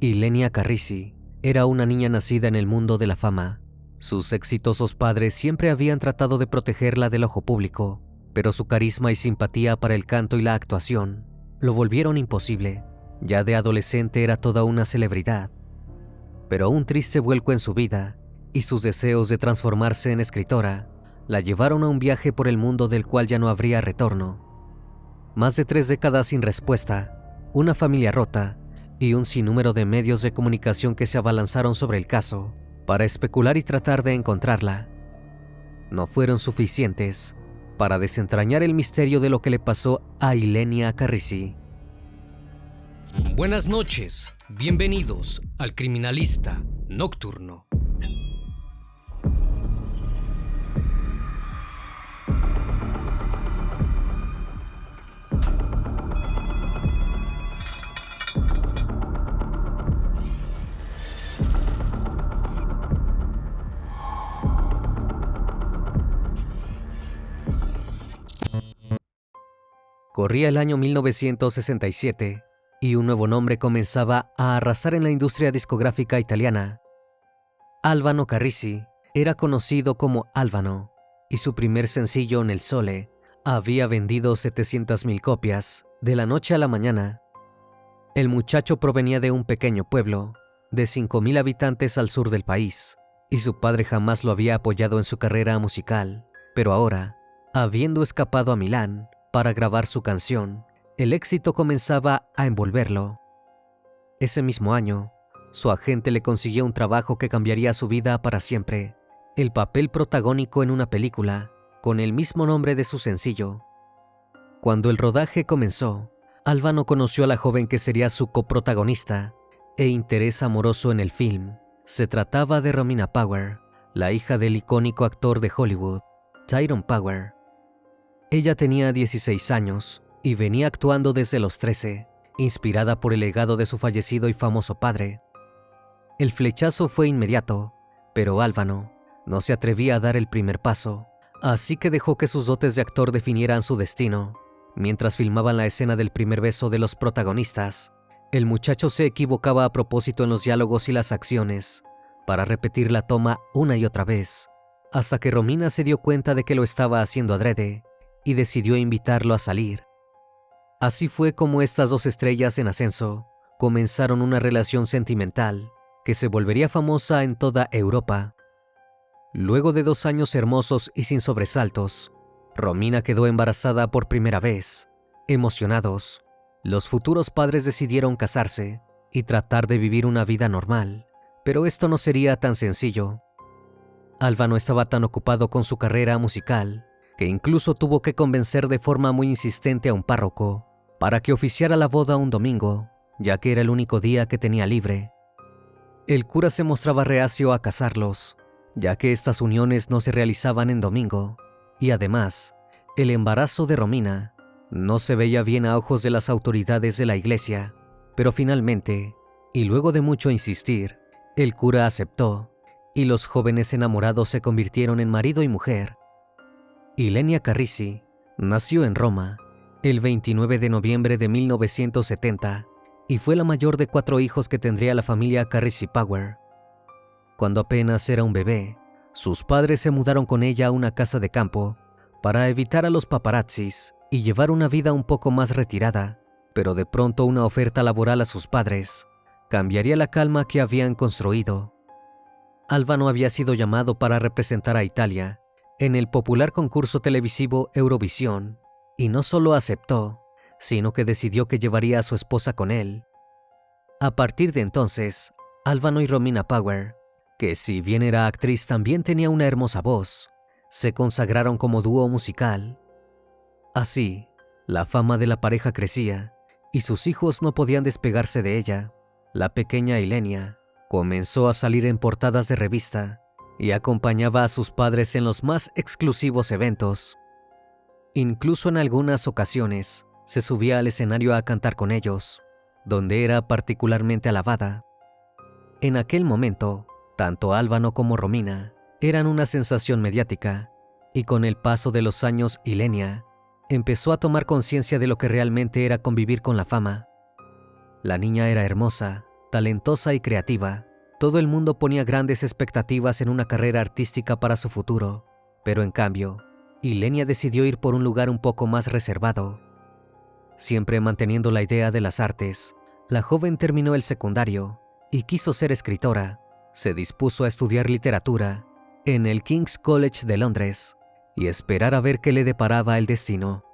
Ilenia Carrisi era una niña nacida en el mundo de la fama. Sus exitosos padres siempre habían tratado de protegerla del ojo público, pero su carisma y simpatía para el canto y la actuación lo volvieron imposible. Ya de adolescente era toda una celebridad. Pero un triste vuelco en su vida y sus deseos de transformarse en escritora la llevaron a un viaje por el mundo del cual ya no habría retorno. Más de 3 décadas sin respuesta, una familia rota y un sinnúmero de medios de comunicación que se abalanzaron sobre el caso para especular y tratar de encontrarla, no fueron suficientes para desentrañar el misterio de lo que le pasó a Ilenia Carrisi. Buenas noches, bienvenidos al Criminalista Nocturno. Corría el año 1967 y un nuevo nombre comenzaba a arrasar en la industria discográfica italiana. Albano Carrisi era conocido como Albano y su primer sencillo, Nel Sole, había vendido 700,000 copias de la noche a la mañana. El muchacho provenía de un pequeño pueblo de 5,000 habitantes al sur del país y su padre jamás lo había apoyado en su carrera musical, pero ahora, habiendo escapado a Milán para grabar su canción, el éxito comenzaba a envolverlo. Ese mismo año, su agente le consiguió un trabajo que cambiaría su vida para siempre: el papel protagónico en una película con el mismo nombre de su sencillo. Cuando el rodaje comenzó, Albano conoció a la joven que sería su coprotagonista e interés amoroso en el film. Se trataba de Romina Power, la hija del icónico actor de Hollywood, Tyrone Power. Ella tenía 16 años y venía actuando desde los 13, inspirada por el legado de su fallecido y famoso padre. El flechazo fue inmediato, pero Albano no se atrevía a dar el primer paso, así que dejó que sus dotes de actor definieran su destino. Mientras filmaban la escena del primer beso de los protagonistas, el muchacho se equivocaba a propósito en los diálogos y las acciones, para repetir la toma una y otra vez, hasta que Romina se dio cuenta de que lo estaba haciendo adrede y decidió invitarlo a salir. Así fue como estas dos estrellas en ascenso comenzaron una relación sentimental que se volvería famosa en toda Europa. Luego de 2 años hermosos y sin sobresaltos, Romina quedó embarazada por primera vez. Emocionados, los futuros padres decidieron casarse y tratar de vivir una vida normal, pero esto no sería tan sencillo. Albano estaba tan ocupado con su carrera musical que incluso tuvo que convencer de forma muy insistente a un párroco para que oficiara la boda un domingo, ya que era el único día que tenía libre. El cura se mostraba reacio a casarlos, ya que estas uniones no se realizaban en domingo, y además, el embarazo de Romina no se veía bien a ojos de las autoridades de la iglesia, pero finalmente, y luego de mucho insistir, el cura aceptó, y los jóvenes enamorados se convirtieron en marido y mujer. Ilenia Carrisi nació en Roma el 29 de noviembre de 1970 y fue la mayor de 4 hijos que tendría la familia Carrisi Power. Cuando apenas era un bebé, sus padres se mudaron con ella a una casa de campo para evitar a los paparazzis y llevar una vida un poco más retirada, pero de pronto una oferta laboral a sus padres cambiaría la calma que habían construido. Albano había sido llamado para representar a Italia en el popular concurso televisivo Eurovisión, y no solo aceptó, sino que decidió que llevaría a su esposa con él. A partir de entonces, Albano y Romina Power, que si bien era actriz también tenía una hermosa voz, se consagraron como dúo musical. Así, la fama de la pareja crecía y sus hijos no podían despegarse de ella. La pequeña Ilenia comenzó a salir en portadas de revista y acompañaba a sus padres en los más exclusivos eventos. Incluso en algunas ocasiones se subía al escenario a cantar con ellos, donde era particularmente alabada. En aquel momento, tanto Albano como Romina eran una sensación mediática, y con el paso de los años Ilenia empezó a tomar conciencia de lo que realmente era convivir con la fama. La niña era hermosa, talentosa y creativa. Todo el mundo ponía grandes expectativas en una carrera artística para su futuro, pero en cambio, Ilenia decidió ir por un lugar un poco más reservado. Siempre manteniendo la idea de las artes, la joven terminó el secundario y quiso ser escritora. Se dispuso a estudiar literatura en el King's College de Londres y esperar a ver qué le deparaba el destino.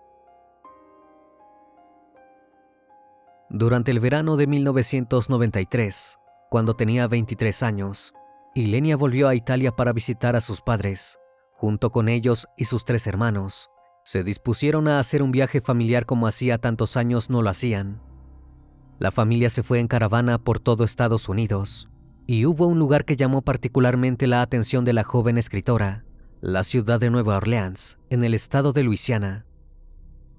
Durante el verano de 1993, cuando tenía 23 años, Ilenia volvió a Italia para visitar a sus padres. Junto con ellos y sus 3 hermanos, se dispusieron a hacer un viaje familiar como hacía tantos años no lo hacían. La familia se fue en caravana por todo Estados Unidos, y hubo un lugar que llamó particularmente la atención de la joven escritora, la ciudad de Nueva Orleans, en el estado de Luisiana.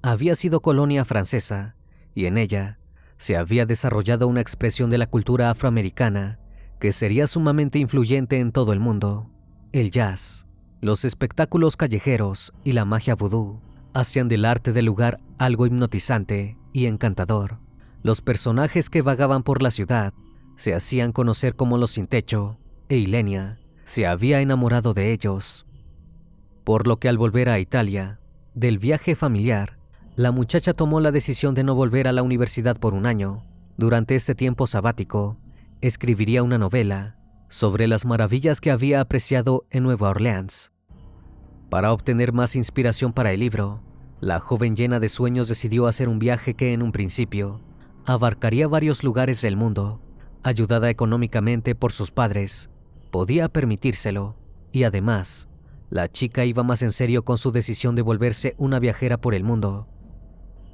Había sido colonia francesa, y en ella se había desarrollado una expresión de la cultura afroamericana que sería sumamente influyente en todo el mundo. El jazz, los espectáculos callejeros y la magia vudú hacían del arte del lugar algo hipnotizante y encantador. Los personajes que vagaban por la ciudad se hacían conocer como los sin techo, e Ilenia se había enamorado de ellos. Por lo que al volver a Italia, del viaje familiar, la muchacha tomó la decisión de no volver a la universidad por un año. Durante este tiempo sabático, escribiría una novela sobre las maravillas que había apreciado en Nueva Orleans. Para obtener más inspiración para el libro, la joven llena de sueños decidió hacer un viaje que en un principio abarcaría varios lugares del mundo. Ayudada económicamente por sus padres, podía permitírselo, y además, la chica iba más en serio con su decisión de volverse una viajera por el mundo.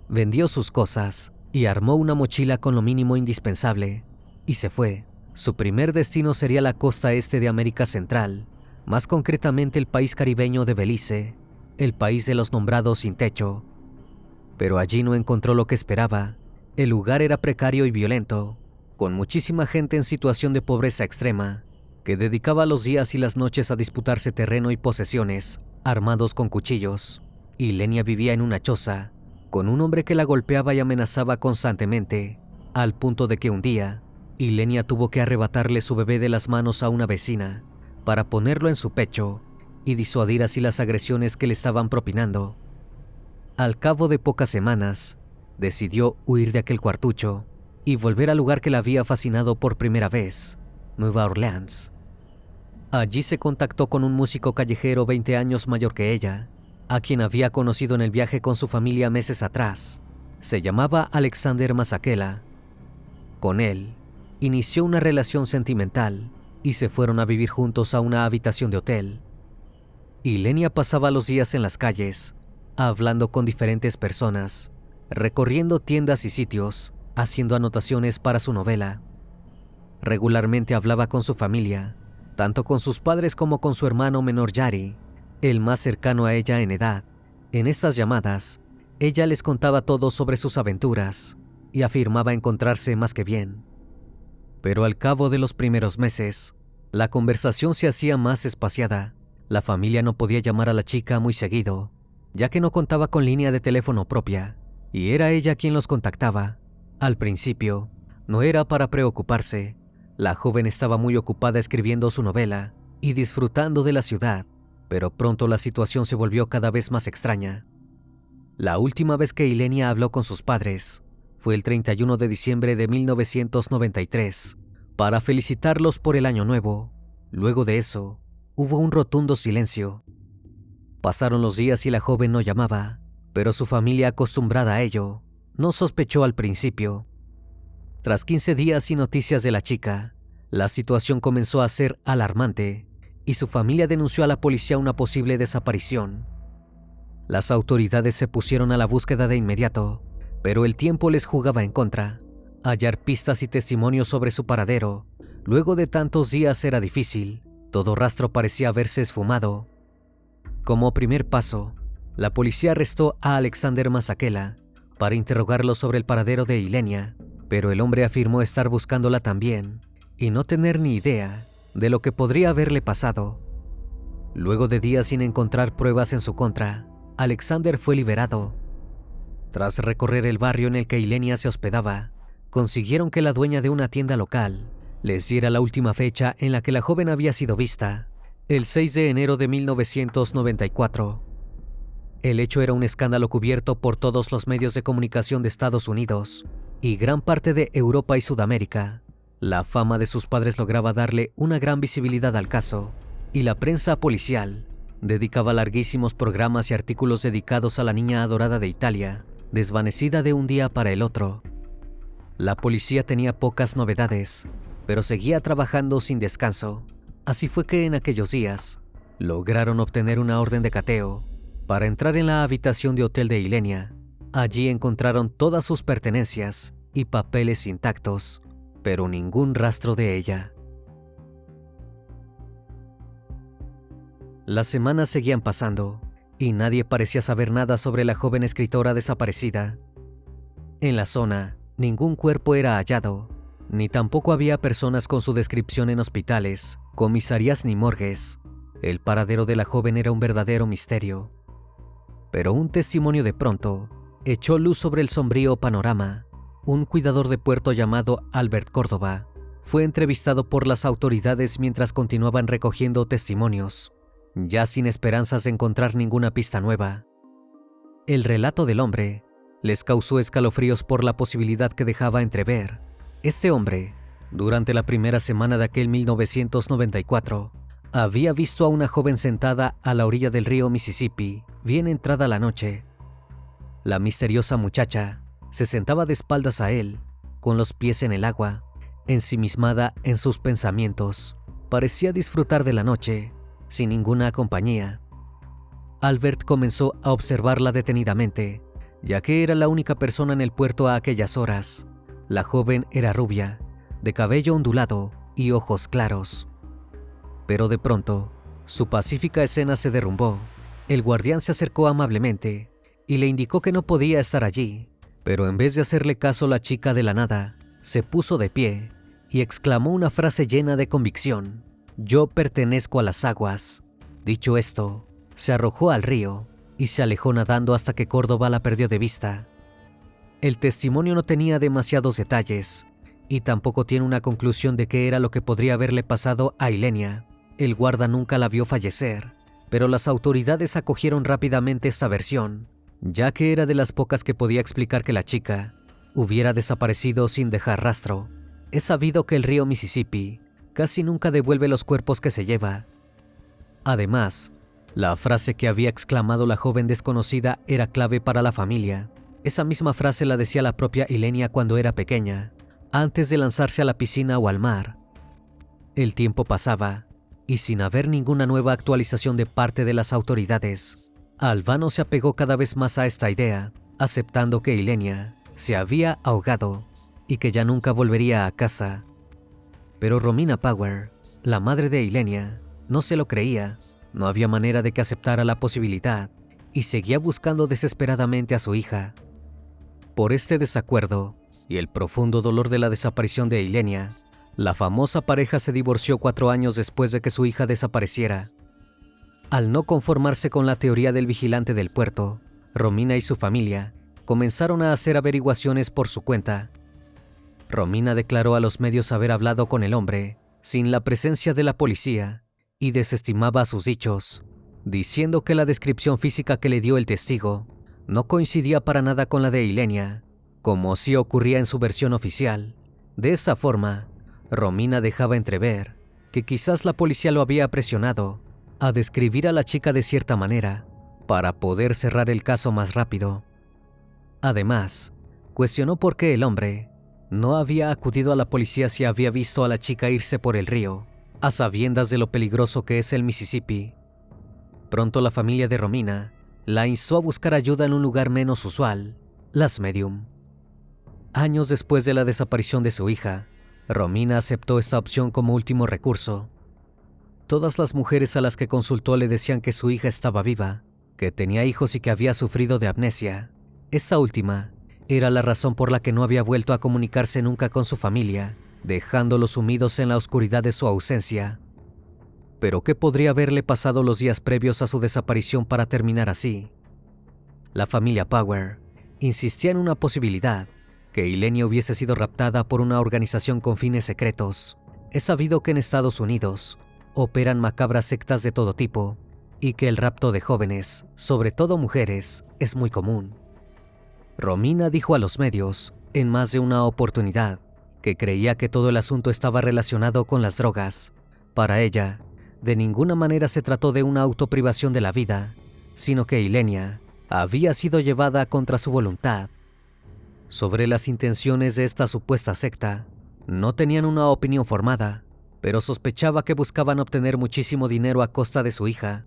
Vendió sus cosas y armó una mochila con lo mínimo indispensable, y se fue. Su primer destino sería la costa este de América Central, más concretamente el país caribeño de Belice, el país de los nombrados sin techo. Pero allí no encontró lo que esperaba. El lugar era precario y violento, con muchísima gente en situación de pobreza extrema, que dedicaba los días y las noches a disputarse terreno y posesiones, armados con cuchillos. Ilenia vivía en una choza, con un hombre que la golpeaba y amenazaba constantemente, al punto de que un día, Ilenia tuvo que arrebatarle su bebé de las manos a una vecina, para ponerlo en su pecho y disuadir así las agresiones que le estaban propinando. Al cabo de pocas semanas, decidió huir de aquel cuartucho y volver al lugar que la había fascinado por primera vez, Nueva Orleans. Allí se contactó con un músico callejero 20 años mayor que ella, a quien había conocido en el viaje con su familia meses atrás. Se llamaba Alexander Masekela. Con él, inició una relación sentimental y se fueron a vivir juntos a una habitación de hotel. Ilenia pasaba los días en las calles, hablando con diferentes personas, recorriendo tiendas y sitios, haciendo anotaciones para su novela. Regularmente hablaba con su familia, tanto con sus padres como con su hermano menor Yari, el más cercano a ella en edad. En estas llamadas, ella les contaba todo sobre sus aventuras y afirmaba encontrarse más que bien. Pero al cabo de los primeros meses, la conversación se hacía más espaciada. La familia no podía llamar a la chica muy seguido, ya que no contaba con línea de teléfono propia, y era ella quien los contactaba. Al principio, no era para preocuparse. La joven estaba muy ocupada escribiendo su novela y disfrutando de la ciudad, pero pronto la situación se volvió cada vez más extraña. La última vez que Ilenia habló con sus padres fue el 31 de diciembre de 1993, para felicitarlos por el año nuevo. Luego de eso, hubo un rotundo silencio. Pasaron los días y la joven no llamaba, pero su familia, acostumbrada a ello, no sospechó al principio. Tras 15 días sin noticias de la chica, la situación comenzó a ser alarmante y su familia denunció a la policía una posible desaparición. Las autoridades se pusieron a la búsqueda de inmediato, pero el tiempo les jugaba en contra. Hallar pistas y testimonios sobre su paradero, luego de tantos días, era difícil. Todo rastro parecía haberse esfumado. Como primer paso, la policía arrestó a Alexander Masekela para interrogarlo sobre el paradero de Ilenia, pero el hombre afirmó estar buscándola también y no tener ni idea de lo que podría haberle pasado. Luego de días sin encontrar pruebas en su contra, Alexander fue liberado. Tras recorrer el barrio en el que Ilenia se hospedaba, consiguieron que la dueña de una tienda local les diera la última fecha en la que la joven había sido vista, el 6 de enero de 1994. El hecho era un escándalo cubierto por todos los medios de comunicación de Estados Unidos y gran parte de Europa y Sudamérica. La fama de sus padres lograba darle una gran visibilidad al caso, y la prensa policial dedicaba larguísimos programas y artículos dedicados a la niña adorada de Italia, desvanecida de un día para el otro. La policía tenía pocas novedades, pero seguía trabajando sin descanso. Así fue que en aquellos días lograron obtener una orden de cateo para entrar en la habitación de hotel de Ilenia. Allí encontraron todas sus pertenencias y papeles intactos, pero ningún rastro de ella. Las semanas seguían pasando y nadie parecía saber nada sobre la joven escritora desaparecida. En la zona, ningún cuerpo era hallado, ni tampoco había personas con su descripción en hospitales, comisarías ni morgues. El paradero de la joven era un verdadero misterio. Pero un testimonio de pronto echó luz sobre el sombrío panorama. Un cuidador de puerto llamado Albert Córdoba fue entrevistado por las autoridades mientras continuaban recogiendo testimonios, ya sin esperanzas de encontrar ninguna pista nueva. El relato del hombre les causó escalofríos por la posibilidad que dejaba entrever. Este hombre, durante la primera semana de aquel 1994, había visto a una joven sentada a la orilla del río Mississippi, bien entrada la noche. La misteriosa muchacha se sentaba de espaldas a él, con los pies en el agua, ensimismada en sus pensamientos. Parecía disfrutar de la noche, sin ninguna compañía. Albert comenzó a observarla detenidamente, ya que era la única persona en el puerto a aquellas horas. La joven era rubia, de cabello ondulado y ojos claros. Pero de pronto, su pacífica escena se derrumbó. El guardián se acercó amablemente y le indicó que no podía estar allí, pero en vez de hacerle caso, la chica de la nada se puso de pie y exclamó una frase llena de convicción: «Yo pertenezco a las aguas». Dicho esto, se arrojó al río y se alejó nadando hasta que Córdoba la perdió de vista. El testimonio no tenía demasiados detalles y tampoco tiene una conclusión de qué era lo que podría haberle pasado a Ilenia. El guarda nunca la vio fallecer, pero las autoridades acogieron rápidamente esta versión, ya que era de las pocas que podía explicar que la chica hubiera desaparecido sin dejar rastro. Es sabido que el río Mississippi casi nunca devuelve los cuerpos que se lleva. Además, la frase que había exclamado la joven desconocida era clave para la familia. Esa misma frase la decía la propia Ilenia cuando era pequeña, antes de lanzarse a la piscina o al mar. El tiempo pasaba, y sin haber ninguna nueva actualización de parte de las autoridades, Albano se apegó cada vez más a esta idea, aceptando que Ilenia se había ahogado y que ya nunca volvería a casa. Pero Romina Power, la madre de Ilenia, no se lo creía. No había manera de que aceptara la posibilidad y seguía buscando desesperadamente a su hija. Por este desacuerdo y el profundo dolor de la desaparición de Ilenia, la famosa pareja se divorció 4 años después de que su hija desapareciera. Al no conformarse con la teoría del vigilante del puerto, Romina y su familia comenzaron a hacer averiguaciones por su cuenta. Romina declaró a los medios haber hablado con el hombre sin la presencia de la policía y desestimaba sus dichos, diciendo que la descripción física que le dio el testigo no coincidía para nada con la de Ilenia, como sí ocurría en su versión oficial. De esa forma, Romina dejaba entrever que quizás la policía lo había presionado a describir a la chica de cierta manera para poder cerrar el caso más rápido. Además, cuestionó por qué el hombre no había acudido a la policía si había visto a la chica irse por el río, a sabiendas de lo peligroso que es el Mississippi. Pronto la familia de Romina la instó a buscar ayuda en un lugar menos usual, las Medium. Años después de la desaparición de su hija, Romina aceptó esta opción como último recurso. Todas las mujeres a las que consultó le decían que su hija estaba viva, que tenía hijos y que había sufrido de amnesia. Esta última era la razón por la que no había vuelto a comunicarse nunca con su familia, dejándolos sumidos en la oscuridad de su ausencia. Pero ¿qué podría haberle pasado los días previos a su desaparición para terminar así? La familia Power insistía en una posibilidad, que Ilenia hubiese sido raptada por una organización con fines secretos. Es sabido que en Estados Unidos operan macabras sectas de todo tipo y que el rapto de jóvenes, sobre todo mujeres, es muy común. Romina dijo a los medios, en más de una oportunidad, que creía que todo el asunto estaba relacionado con las drogas. Para ella, de ninguna manera se trató de una autoprivación de la vida, sino que Ilenia había sido llevada contra su voluntad. Sobre las intenciones de esta supuesta secta, no tenían una opinión formada, pero sospechaba que buscaban obtener muchísimo dinero a costa de su hija.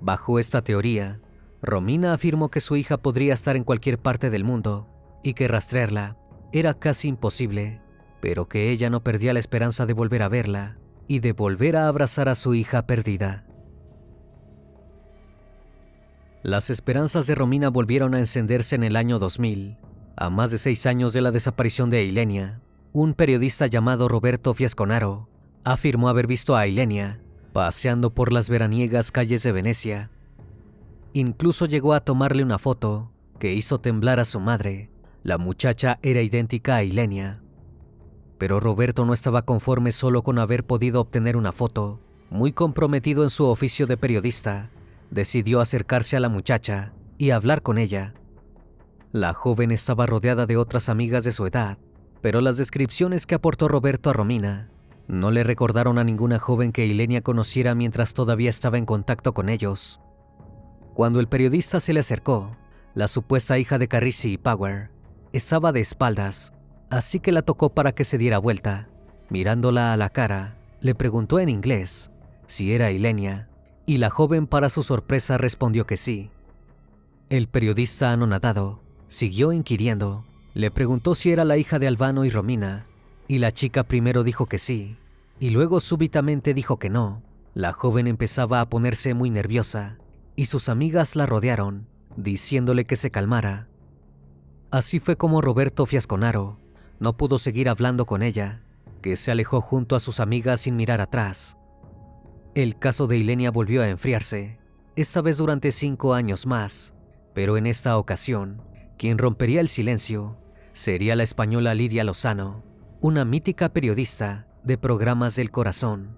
Bajo esta teoría, Romina afirmó que su hija podría estar en cualquier parte del mundo y que rastrearla era casi imposible, pero que ella no perdía la esperanza de volver a verla y de volver a abrazar a su hija perdida. Las esperanzas de Romina volvieron a encenderse en el año 2000, a más de 6 años de la desaparición de Ilenia. Un periodista llamado Roberto Fiasconaro afirmó haber visto a Ilenia paseando por las veraniegas calles de Venecia. Incluso llegó a tomarle una foto que hizo temblar a su madre. La muchacha era idéntica a Ilenia. Pero Roberto no estaba conforme solo con haber podido obtener una foto. Muy comprometido en su oficio de periodista, decidió acercarse a la muchacha y hablar con ella. La joven estaba rodeada de otras amigas de su edad, pero las descripciones que aportó Roberto a Romina no le recordaron a ninguna joven que Ilenia conociera mientras todavía estaba en contacto con ellos. Cuando el periodista se le acercó, la supuesta hija de Carrisi y Power estaba de espaldas, así que la tocó para que se diera vuelta. Mirándola a la cara, le preguntó en inglés si era Ilenia, y la joven para su sorpresa respondió que sí. El periodista, anonadado, siguió inquiriendo. Le preguntó si era la hija de Albano y Romina, y la chica primero dijo que sí, y luego súbitamente dijo que no. La joven empezaba a ponerse muy nerviosa, y sus amigas la rodearon, diciéndole que se calmara. Así fue como Roberto Fiasconaro no pudo seguir hablando con ella, que se alejó junto a sus amigas sin mirar atrás. El caso de Ilenia volvió a enfriarse, esta vez durante 5 años más, pero en esta ocasión, quien rompería el silencio sería la española Lidia Lozano, una mítica periodista de programas del corazón.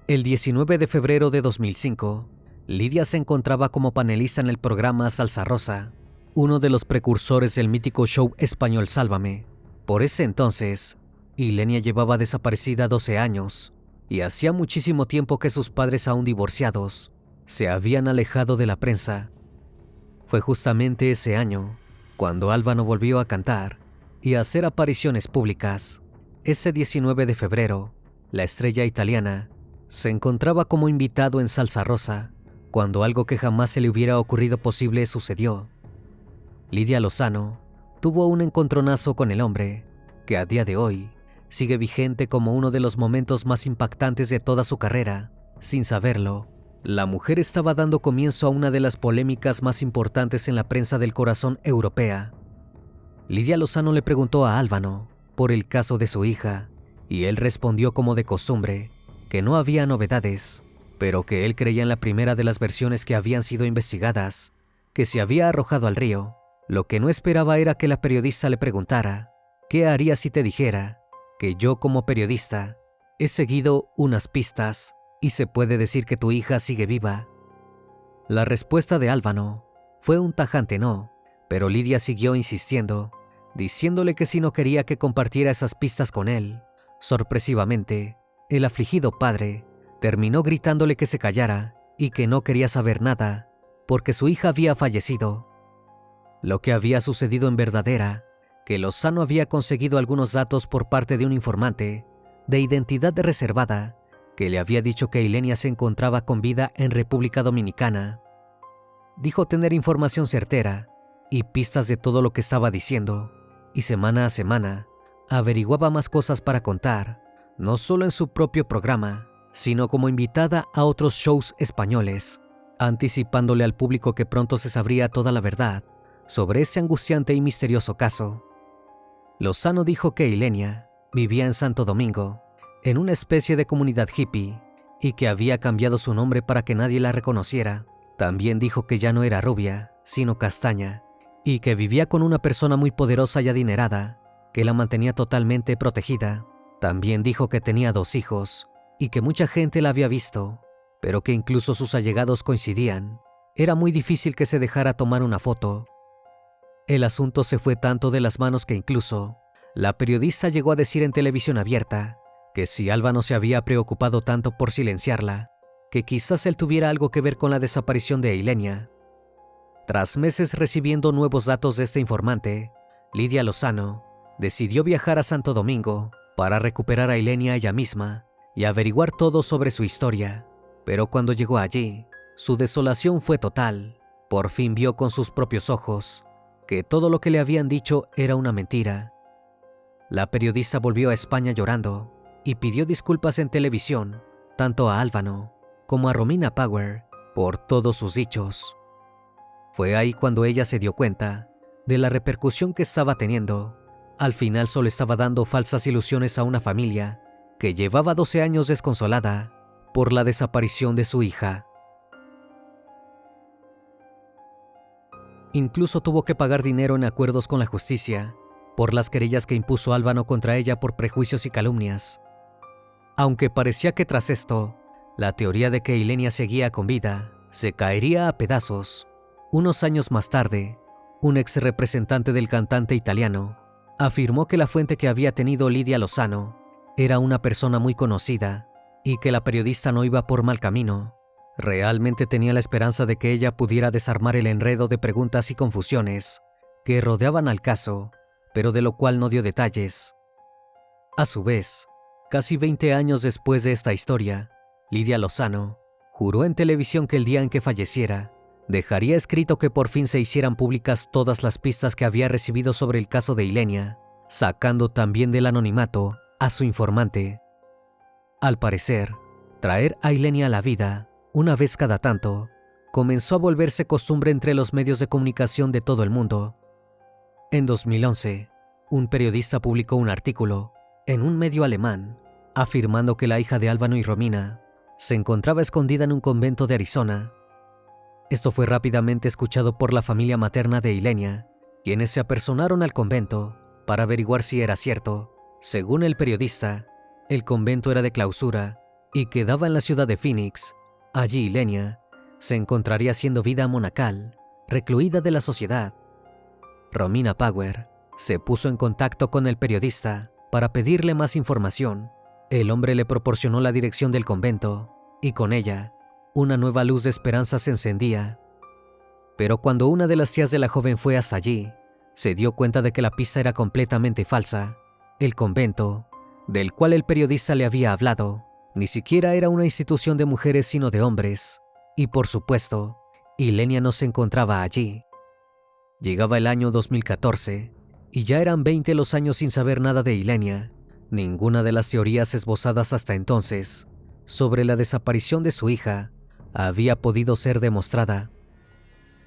El 19 de febrero de 2005, Lidia se encontraba como panelista en el programa Salsa Rosa, uno de los precursores del mítico show español Sálvame. Por ese entonces, Ilenia llevaba desaparecida 12 años y hacía muchísimo tiempo que sus padres, aún divorciados, se habían alejado de la prensa. Fue justamente ese año cuando Albano volvió a cantar y a hacer apariciones públicas. Ese 19 de febrero, la estrella italiana se encontraba como invitado en Salsa Rosa, cuando algo que jamás se le hubiera ocurrido posible sucedió. Lidia Lozano tuvo un encontronazo con el hombre, que a día de hoy sigue vigente como uno de los momentos más impactantes de toda su carrera. Sin saberlo, la mujer estaba dando comienzo a una de las polémicas más importantes en la prensa del corazón europea. Lidia Lozano le preguntó a Albano por el caso de su hija, y él respondió como de costumbre, que no había novedades, pero que él creía en la primera de las versiones que habían sido investigadas, que se había arrojado al río. Lo que no esperaba era que la periodista le preguntara, ¿qué harías si te dijera que yo como periodista he seguido unas pistas y se puede decir que tu hija sigue viva? La respuesta de Albano fue un tajante no, pero Lidia siguió insistiendo, diciéndole que si no quería que compartiera esas pistas con él. Sorpresivamente, el afligido padre terminó gritándole que se callara y que no quería saber nada, porque su hija había fallecido. Lo que había sucedido en verdad era que Lozano había conseguido algunos datos por parte de un informante de identidad reservada que le había dicho que Ilenia se encontraba con vida en República Dominicana. Dijo tener información certera y pistas de todo lo que estaba diciendo, y semana a semana averiguaba más cosas para contar, no solo en su propio programa, sino como invitada a otros shows españoles, anticipándole al público que pronto se sabría toda la verdad sobre ese angustiante y misterioso caso. Lozano dijo que Ilenia vivía en Santo Domingo, en una especie de comunidad hippie, y que había cambiado su nombre para que nadie la reconociera. También dijo que ya no era rubia, sino castaña, y que vivía con una persona muy poderosa y adinerada que la mantenía totalmente protegida. También dijo que tenía 2 hijos y que mucha gente la había visto, pero que incluso sus allegados coincidían. Era muy difícil que se dejara tomar una foto. El asunto se fue tanto de las manos que incluso la periodista llegó a decir en televisión abierta que si Álvaro se había preocupado tanto por silenciarla, que quizás él tuviera algo que ver con la desaparición de Eilenia. Tras meses recibiendo nuevos datos de este informante, Lidia Lozano decidió viajar a Santo Domingo para recuperar a Eilenia ella misma y averiguar todo sobre su historia. Pero cuando llegó allí, su desolación fue total. Por fin vio con sus propios ojos que todo lo que le habían dicho era una mentira. La periodista volvió a España llorando y pidió disculpas en televisión, tanto a Álvaro como a Romina Power, por todos sus dichos. Fue ahí cuando ella se dio cuenta de la repercusión que estaba teniendo. Al final solo estaba dando falsas ilusiones a una familia que llevaba 12 años desconsolada por la desaparición de su hija. Incluso tuvo que pagar dinero en acuerdos con la justicia por las querellas que impuso Álvaro contra ella por prejuicios y calumnias. Aunque parecía que tras esto, la teoría de que Eilenia seguía con vida se caería a pedazos. Unos años más tarde, un ex representante del cantante italiano afirmó que la fuente que había tenido Lidia Lozano era una persona muy conocida y que la periodista no iba por mal camino. Realmente tenía la esperanza de que ella pudiera desarmar el enredo de preguntas y confusiones que rodeaban al caso, pero de lo cual no dio detalles. A su vez, casi 20 años después de esta historia, Lidia Lozano juró en televisión que el día en que falleciera, dejaría escrito que por fin se hicieran públicas todas las pistas que había recibido sobre el caso de Eilenia, sacando también del anonimato a su informante. Al parecer, traer a Eilenia a la vida, una vez cada tanto, comenzó a volverse costumbre entre los medios de comunicación de todo el mundo. En 2011, un periodista publicó un artículo en un medio alemán afirmando que la hija de Álvaro y Romina se encontraba escondida en un convento de Arizona. Esto fue rápidamente escuchado por la familia materna de Eilenia, quienes se apersonaron al convento para averiguar si era cierto. Según el periodista, el convento era de clausura y quedaba en la ciudad de Phoenix. Allí Eilenia se encontraría haciendo vida monacal, recluida de la sociedad. Romina Power se puso en contacto con el periodista para pedirle más información. El hombre le proporcionó la dirección del convento y con ella, una nueva luz de esperanza se encendía. Pero cuando una de las tías de la joven fue hasta allí, se dio cuenta de que la pista era completamente falsa. El convento, del cual el periodista le había hablado, ni siquiera era una institución de mujeres sino de hombres. Y por supuesto, Eilenia no se encontraba allí. Llegaba el año 2014 y ya eran 20 los años sin saber nada de Eilenia. Ninguna de las teorías esbozadas hasta entonces sobre la desaparición de su hija había podido ser demostrada.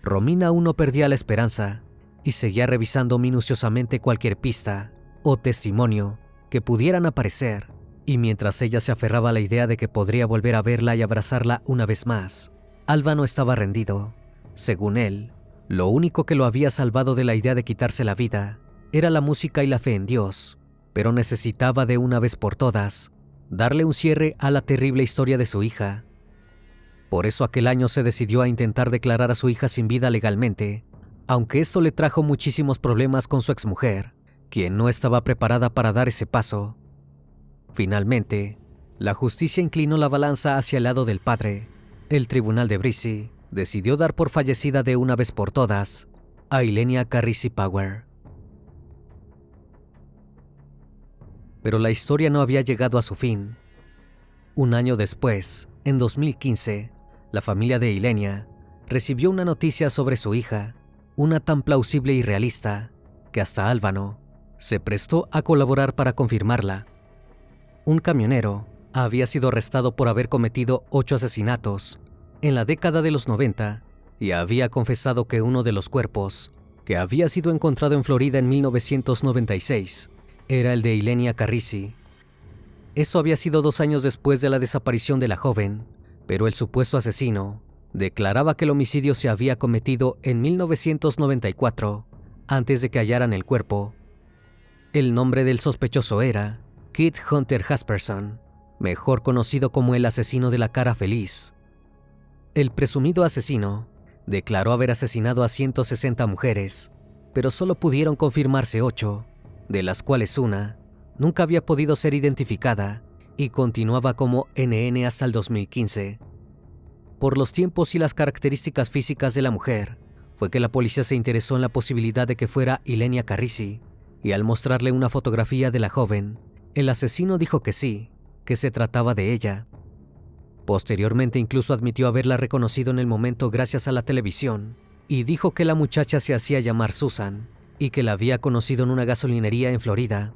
Romina aún no perdía la esperanza y seguía revisando minuciosamente cualquier pista o testimonio que pudieran aparecer, y mientras ella se aferraba a la idea de que podría volver a verla y abrazarla una vez más, Álvaro estaba rendido. Según él, lo único que lo había salvado de la idea de quitarse la vida era la música y la fe en Dios, pero necesitaba de una vez por todas darle un cierre a la terrible historia de su hija. Por eso aquel año se decidió a intentar declarar a su hija sin vida legalmente, aunque esto le trajo muchísimos problemas con su exmujer, quien no estaba preparada para dar ese paso. Finalmente, la justicia inclinó la balanza hacia el lado del padre. El tribunal de Breezy decidió dar por fallecida de una vez por todas a Eilenia Carrisi Power. Pero la historia no había llegado a su fin. Un año después, en 2015, la familia de Eilenia recibió una noticia sobre su hija, una tan plausible y realista que hasta Álvaro se prestó a colaborar para confirmarla. Un camionero había sido arrestado por haber cometido 8 asesinatos en la década de los 90 y había confesado que uno de los cuerpos, que había sido encontrado en Florida en 1996, era el de Eilenia Carrisi. Eso había sido 2 años después de la desaparición de la joven, pero el supuesto asesino declaraba que el homicidio se había cometido en 1994, antes de que hallaran el cuerpo. El nombre del sospechoso era Keith Hunter Jasperson, mejor conocido como el asesino de la cara feliz. El presumido asesino declaró haber asesinado a 160 mujeres, pero solo pudieron confirmarse 8, de las cuales una nunca había podido ser identificada y continuaba como NN hasta el 2015. Por los tiempos y las características físicas de la mujer, fue que la policía se interesó en la posibilidad de que fuera Ylenia Carrisi, y al mostrarle una fotografía de la joven, el asesino dijo que sí, que se trataba de ella. Posteriormente incluso admitió haberla reconocido en el momento gracias a la televisión, y dijo que la muchacha se hacía llamar Susan y que la había conocido en una gasolinería en Florida.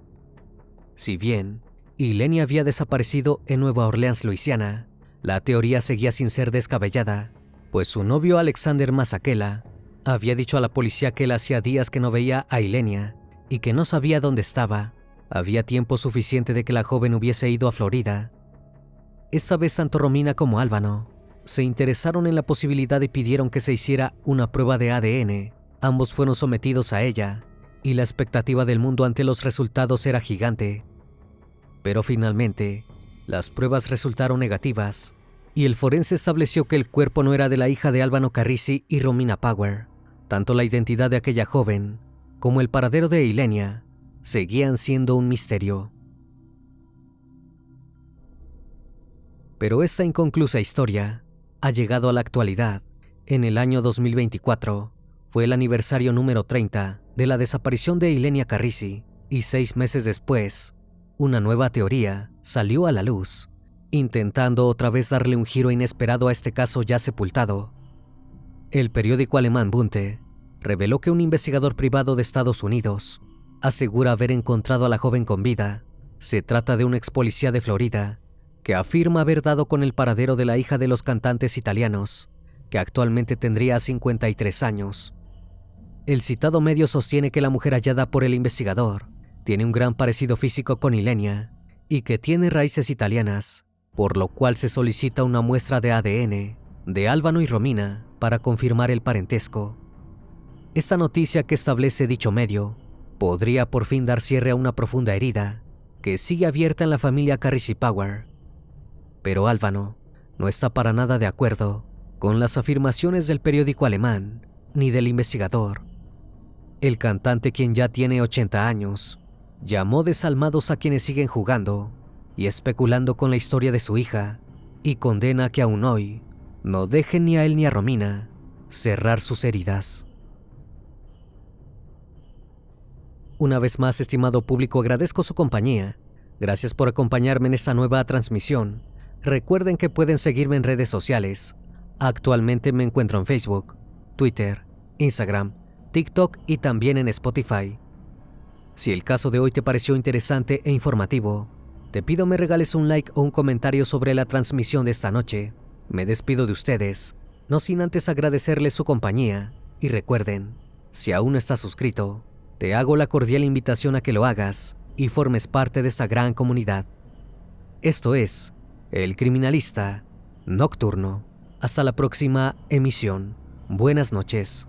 Si bien Ylenia había desaparecido en Nueva Orleans, Luisiana, la teoría seguía sin ser descabellada, pues su novio Alexander Masekela había dicho a la policía que él hacía días que no veía a Ylenia y que no sabía dónde estaba. Había tiempo suficiente de que la joven hubiese ido a Florida. Esta vez tanto Romina como Álvaro se interesaron en la posibilidad y pidieron que se hiciera una prueba de ADN. Ambos fueron sometidos a ella, y la expectativa del mundo ante los resultados era gigante. Pero finalmente, las pruebas resultaron negativas, y el forense estableció que el cuerpo no era de la hija de Álvaro Carrisi y Romina Power. Tanto la identidad de aquella joven como el paradero de Ylenia seguían siendo un misterio. Pero esta inconclusa historia ha llegado a la actualidad. En el año 2024 fue el aniversario número 30 de la desaparición de Ylenia Carrisi, y 6 meses después, una nueva teoría salió a la luz, intentando otra vez darle un giro inesperado a este caso ya sepultado. El periódico alemán Bunte reveló que un investigador privado de Estados Unidos asegura haber encontrado a la joven con vida. Se trata de un ex policía de Florida que afirma haber dado con el paradero de la hija de los cantantes italianos, que actualmente tendría 53 años. El citado medio sostiene que la mujer hallada por el investigador tiene un gran parecido físico con Ylenia y que tiene raíces italianas, por lo cual se solicita una muestra de ADN de Álvaro y Romina para confirmar el parentesco. Esta noticia que establece dicho medio podría por fin dar cierre a una profunda herida que sigue abierta en la familia Carrisi Power. Pero Álvaro no está para nada de acuerdo con las afirmaciones del periódico alemán ni del investigador. El cantante, quien ya tiene 80 años, llamó desalmados a quienes siguen jugando y especulando con la historia de su hija, y condena que aún hoy no dejen ni a él ni a Romina cerrar sus heridas. Una vez más, estimado público, agradezco su compañía. Gracias por acompañarme en esta nueva transmisión. Recuerden que pueden seguirme en redes sociales. Actualmente me encuentro en Facebook, Twitter, Instagram, TikTok y también en Spotify. Si el caso de hoy te pareció interesante e informativo, te pido me regales un like o un comentario sobre la transmisión de esta noche. Me despido de ustedes, no sin antes agradecerles su compañía, y recuerden, si aún no estás suscrito, te hago la cordial invitación a que lo hagas y formes parte de esta gran comunidad. Esto es El Criminalista Nocturno. Hasta la próxima emisión. Buenas noches.